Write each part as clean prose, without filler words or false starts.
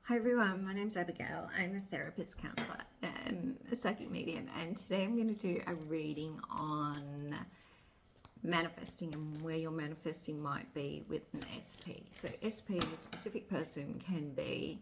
Hi everyone, my name's Abigail. I'm a therapist, counsellor, and a psychic medium, and today I'm going to do a reading on manifesting and where your manifesting might be with an SP. So SP, a specific person, can be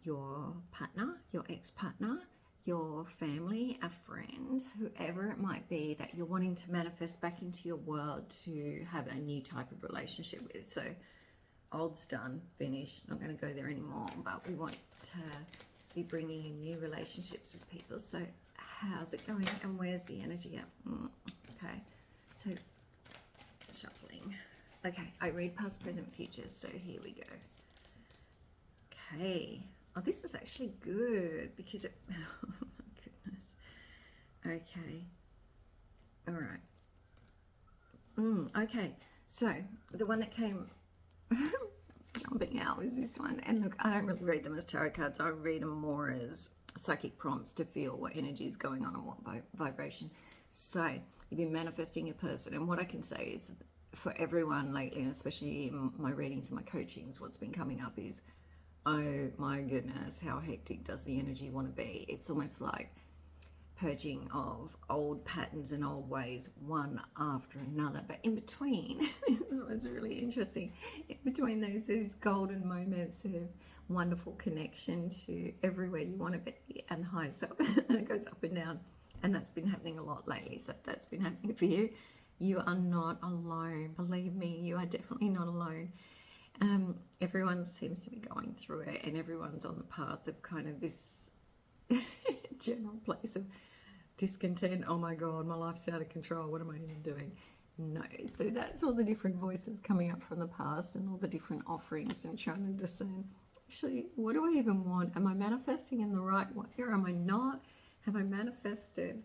your partner, your ex-partner, your family, a friend, whoever it might be that you're wanting to manifest back into your world to have a new type of relationship with. So old's done, finished, not going to go there anymore, but we want to be bringing in new relationships with people. So how's it going and where's the energy at? Okay, so shuffling. Okay, I read past, present, futures, so here we go. Okay, oh, this is actually good because it, oh my goodness. Okay, all right. Okay, so the one that came jumping out is this one, and look, I don't really read them as tarot cards. I read them more as psychic prompts to feel what energy is going on and what vibration. So you've been manifesting a person, and what I can say is for everyone lately, and especially in my readings and my coachings, what's been coming up is, oh my goodness, how hectic does the energy want to be? It's almost like purging of old patterns and old ways one after another, but in between this was really interesting, in between those golden moments of wonderful connection to everywhere you want to be and the highs up and it goes up and down, and that's been happening a lot lately. So that's been happening for you. You are not alone, believe me, you are definitely not alone. Everyone seems to be going through it, and everyone's on the path of kind of this general place of discontent. Oh my god, my life's out of control, what am I even doing? No, so that's all the different voices coming up from the past and all the different offerings and trying to discern, actually, what do I even want? Am I manifesting in the right way or am I not? Have I manifested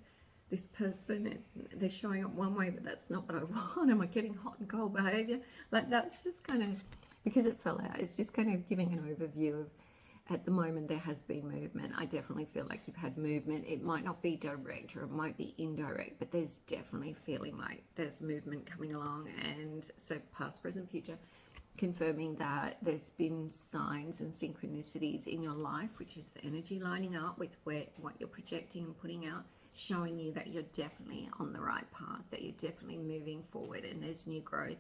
this person and they're showing up one way, but that's not what I want? Am I getting hot and cold behavior? Like, that's just kind of, because it fell out, it's just kind of giving an overview of, at the moment there has been movement. I definitely feel like you've had movement. It might not be direct or it might be indirect, but there's definitely feeling like there's movement coming along. And so past, present, future, confirming that there's been signs and synchronicities in your life, which is the energy lining up with what you're projecting and putting out, showing you that you're definitely on the right path, that you're definitely moving forward and there's new growth.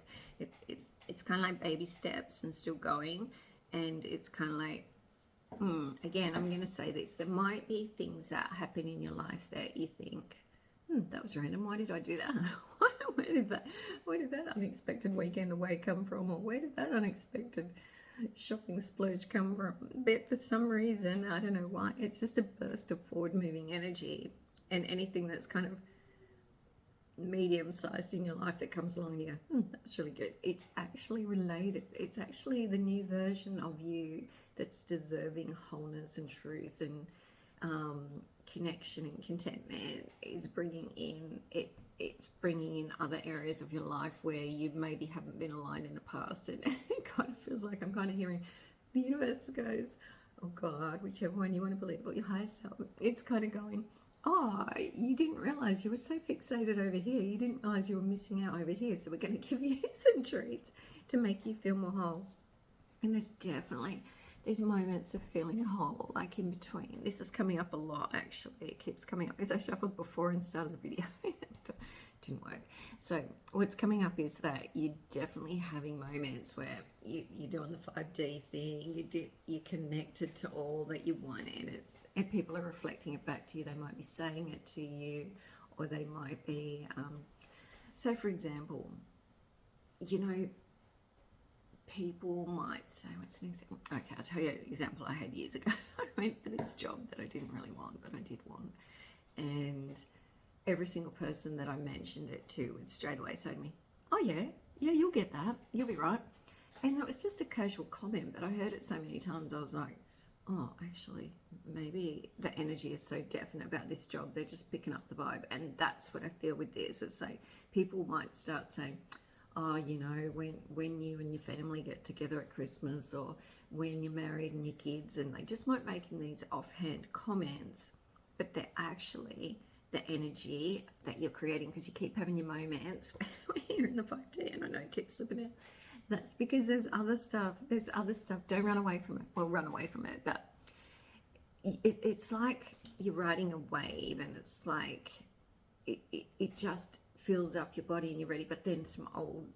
It's kind of like baby steps and still going, and it's kind of like, again, I'm going to say this, there might be things that happen in your life that you think, that was random, why did I do that? where did that unexpected weekend away come from? Or where did that unexpected shopping splurge come from? But for some reason, I don't know why, it's just a burst of forward moving energy, and anything that's kind of medium-sized in your life that comes along and you go, that's really good. It's actually related. It's actually the new version of you that's deserving wholeness and truth and connection and contentment. Is bringing in it. It's bringing in other areas of your life where you maybe haven't been aligned in the past, and it kind of feels like I'm kind of hearing the universe goes, oh God, whichever one you want to believe, but your higher self, it's kind of going, oh, you didn't realize you were so fixated over here. You didn't realize you were missing out over here. So we're going to give you some treats to make you feel more whole. And there's definitely these moments of feeling whole, like in between. This is coming up a lot, actually. It keeps coming up because I shuffled before and started the video. But it didn't work. So what's coming up is that you're definitely having moments where you're doing the 5D thing, you're connected to all that you want, and people are reflecting it back to you. They might be saying it to you, or they might be, so for example, people might say, what's an example? Okay, I'll tell you an example I had years ago. I went for this job that I didn't really want, but I did want. And every single person that I mentioned it to would straight away say to me, oh yeah, you'll get that. You'll be right. And that was just a casual comment, but I heard it so many times, I was like, oh, actually, maybe the energy is so definite about this job, they're just picking up the vibe. And that's what I feel with this. It's like people might start saying, oh, when you and your family get together at Christmas, or when you're married and your kids, and they just might making these offhand comments, but they're actually the energy that you're creating, because you keep having your moments where you're in the 5D, and I know it keeps slipping out, That's because there's other stuff. Don't run away from it. Well, run away from it, but it's like you're riding a wave, and it's like it just fills up your body and you're ready, but then some old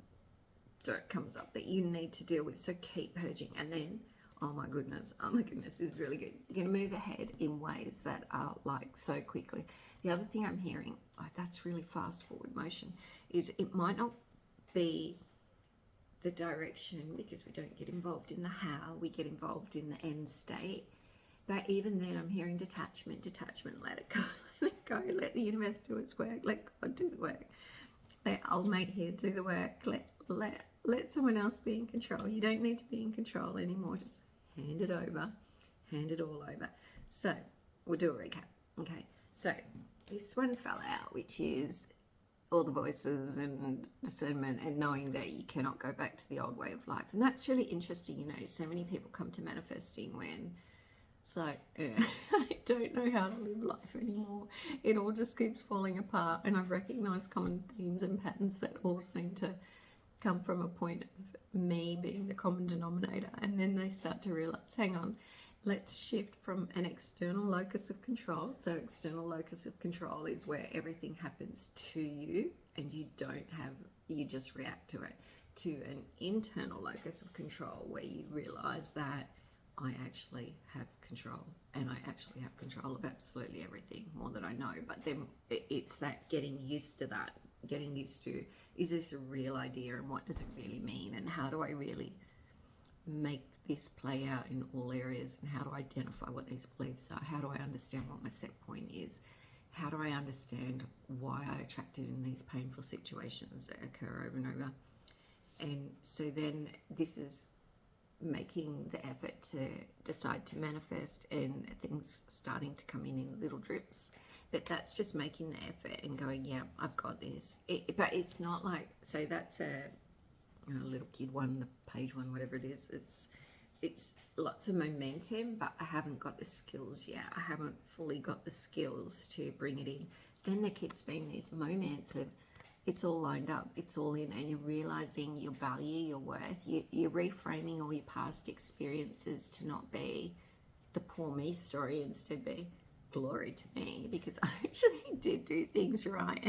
dirt comes up that you need to deal with. So keep purging, and then oh my goodness is really good. You're going to move ahead in ways that are like so quickly. The other thing I'm hearing, oh, that's really fast forward motion, is it might not be the direction, because we don't get involved in the how, we get involved in the end state. But even then, I'm hearing detachment, let it go, let it go, let the universe do its work, let God do the work, let old mate here do the work, let someone else be in control. You don't need to be in control anymore. Just hand it over, hand it all over. So we'll do a recap. Okay, so this one fell out, which is all the voices and discernment and knowing that you cannot go back to the old way of life. And that's really interesting. You know, so many people come to manifesting when it's like, I don't know how to live life anymore. It all just keeps falling apart. And I've recognized common themes and patterns that all seem to come from a point of me being the common denominator. And then they start to realize, hang on, let's shift from an external locus of control. So external locus of control is where everything happens to you and you just react to it, to an internal locus of control where you realize that I actually have control, and I actually have control of absolutely everything, more than I know. But then it's that getting used to that, getting used to, is this a real idea, and what does it really mean, and how do I really make this play out in all areas, and how do I identify what these beliefs are? How do I understand what my set point is? How do I understand why I attracted in these painful situations that occur over and over? And so then this is making the effort to decide to manifest, and things starting to come in little drips. But that's just making the effort and going, yeah, I've got this. But it's not like, so that's a little kid one, the page one, whatever it is. It's lots of momentum, but I haven't got the skills yet. I haven't fully got the skills to bring it in. Then there keeps being these moments of it's all lined up, it's all in, and you're realizing your value, your worth. You're reframing all your past experiences to not be the poor me story, instead be glory to me, because I actually did do things right.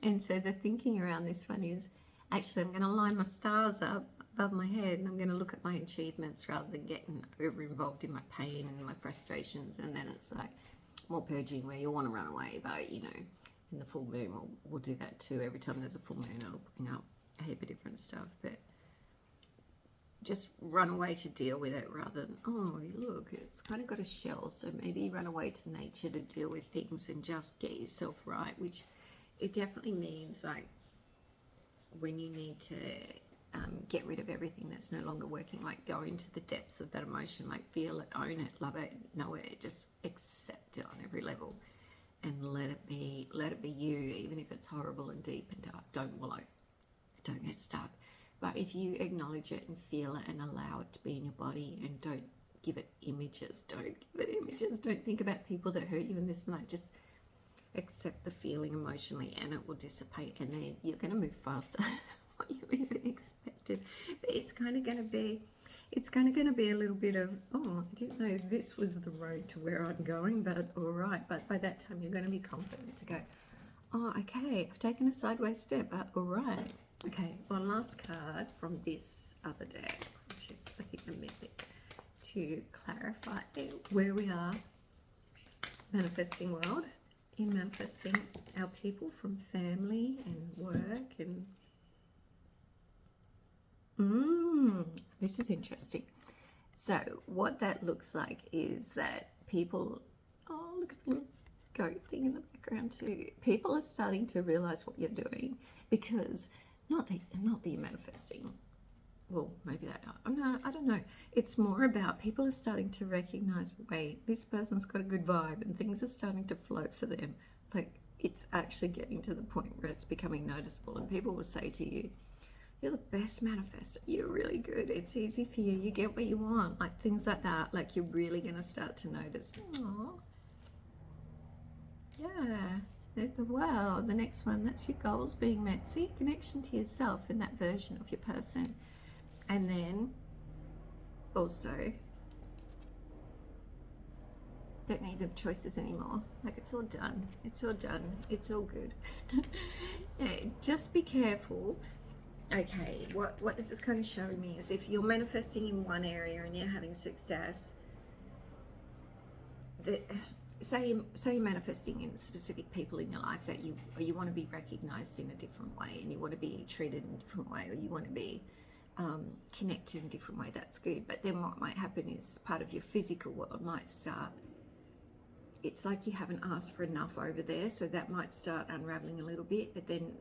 And so the thinking around this one is, actually, I'm going to line my stars up above my head, and I'm going to look at my achievements rather than getting over involved in my pain and my frustrations. And then it's like more purging, where you want to run away, but you know, in the full moon we'll do that too. Every time there's a full moon, it'll bring up a heap of different stuff. But just run away to deal with it, rather than, oh look, it's kind of got a shell, so maybe run away to nature to deal with things and just get yourself right. Which it definitely means, like, when you need to get rid of everything that's no longer working, like go into the depths of that emotion, like feel it, own it, love it, know it, just accept it on every level, and let it be you, even if it's horrible and deep and dark. Don't wallow, don't get stuck. But if you acknowledge it and feel it and allow it to be in your body, and don't give it images, don't think about people that hurt you and this and that, just accept the feeling emotionally, and it will dissipate, and then you're going to move faster than what you even expected. But it's kind of going to be a little bit of, oh, I didn't know this was the road to where I'm going, but all right. But by that time, you're going to be confident to go, oh, okay, I've taken a sideways step, but all right. Okay, one last card from this other deck, which is, I think, the Mythic, to clarify where we are manifesting world, in manifesting our people from family and work. And this is interesting. So what that looks like is that people, oh, look at the little goat thing in the background too. People are starting to realize what you're doing, because not that you're manifesting. Well, maybe that, I don't know. It's more about people are starting to recognize, wait, this person's got a good vibe, and things are starting to float for them. Like, it's actually getting to the point where it's becoming noticeable, and people will say to you, you're the best manifester, you're really good, it's easy for you, you get what you want, like things like that. Like, you're really going to start to notice, oh, yeah. Wow, the next one, that's your goals being met. See, connection to yourself and that version of your person. And then also, don't need the choices anymore. Like, it's all done. It's all done. It's all good. Yeah, just be careful. Okay, what this is kind of showing me is if you're manifesting in one area and you're having success, say you're manifesting in specific people in your life that you want to be recognized in a different way, and you want to be treated in a different way, or you want to be connected in a different way. That's good. But then what might happen is part of your physical world might start. It's like you haven't asked for enough over there, so that might start unraveling a little bit. But then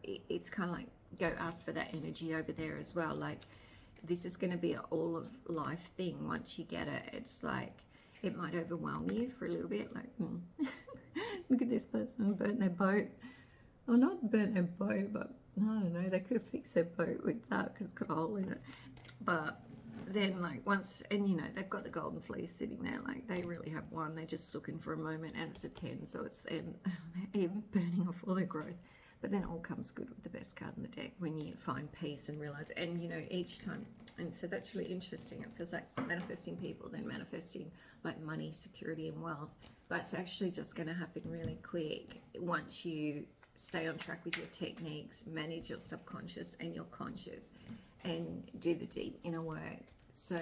it's kind of like, go ask for that energy over there as well. Like, this is going to be an all of life thing. Once you get it, it's like, it might overwhelm you for a little bit. Like, look at this person burnt their boat. Well, not burnt their boat, but I don't know, they could have fixed their boat with that because it's got a hole in it. But then, like, once, and you know, they've got the golden fleece sitting there, like, they really have won. They're just looking for a moment, and it's a 10, so it's then they're even burning off all their growth. But then it all comes good with the best card in the deck when you find peace and realize, and you know, each time. And so that's really interesting. It feels like manifesting people, then manifesting like money, security, and wealth. But it's actually just going to happen really quick once you stay on track with your techniques, manage your subconscious and your conscious, and do the deep inner work. So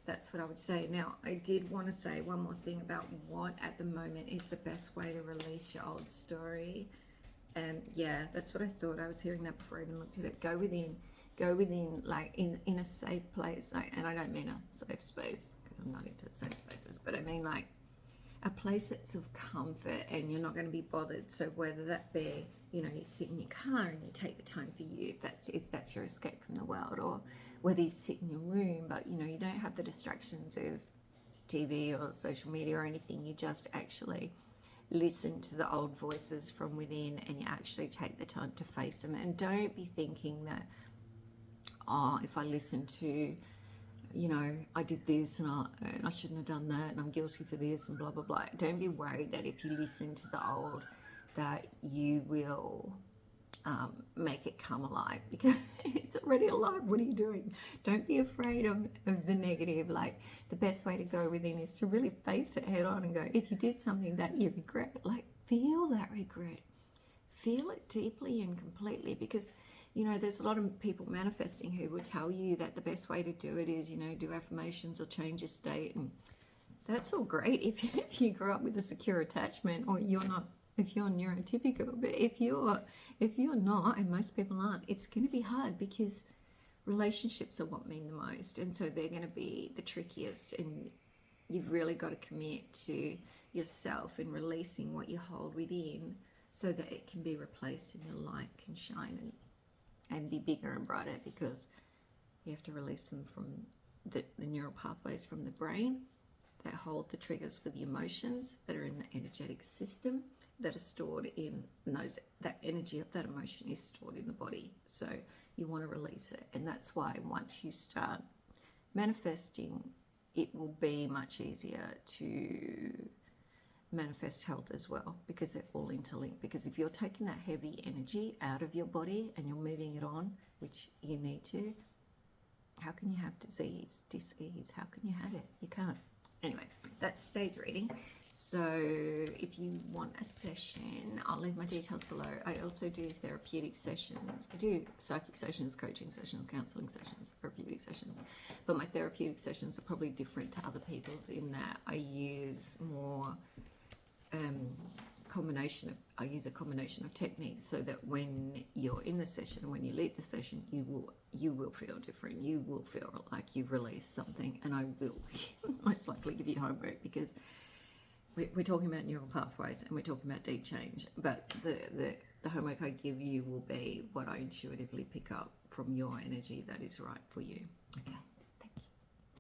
that's what I would say. Now, I did want to say one more thing about what at the moment is the best way to release your old story. And yeah, that's what I thought. I was hearing that before I even looked at it. Go within, like in a safe place. Like, and I don't mean a safe space because I'm not into safe spaces, but I mean like a place that's of comfort and you're not going to be bothered. So whether that be, you know, you sit in your car and you take the time for you, if that's your escape from the world, or whether you sit in your room, but you know, you don't have the distractions of TV or social media or anything. You just actually listen to the old voices from within, and you actually take the time to face them. And don't be thinking that, oh, if I listen to, you know, I did this and I shouldn't have done that and I'm guilty for this and blah, blah, blah. Don't be worried that if you listen to the old, that you will make it come alive, because it's already alive. What are you doing? Don't be afraid of the negative. Like, the best way to go within is to really face it head on and go, if you did something that you regret, like, feel that regret. Feel it deeply and completely, because you know, there's a lot of people manifesting who will tell you that the best way to do it is, you know, do affirmations or change your state. And that's all great if you grew up with a secure attachment, or you're not, if you're neurotypical. But if you're not, and most people aren't, it's going to be hard, because relationships are what mean the most. And so they're going to be the trickiest. And you've really got to commit to yourself in releasing what you hold within, so that it can be replaced and your light can shine and be bigger and brighter, because you have to release them from the neural pathways from the brain that hold the triggers for the emotions that are in the energetic system that are stored in those. That energy of that emotion is stored in the body, so you want to release it. And that's why once you start manifesting, it will be much easier to manifest health as well, because they're all interlinked. Because if you're taking that heavy energy out of your body and you're moving it on, which you need to, how can you have disease, dis-ease? How can you have it? You can't. Anyway, that's today's reading. So if you want a session, I'll leave my details below. I also do therapeutic sessions. I do psychic sessions, coaching sessions, counseling sessions, therapeutic sessions. But my therapeutic sessions are probably different to other people's in that I use more I use a combination of techniques, so that when you're in the session and when you leave the session, you will feel different. You will feel like you've released something, and I will most likely give you homework, because we're talking about neural pathways and we're talking about deep change. But the homework I give you will be what I intuitively pick up from your energy that is right for you. Okay.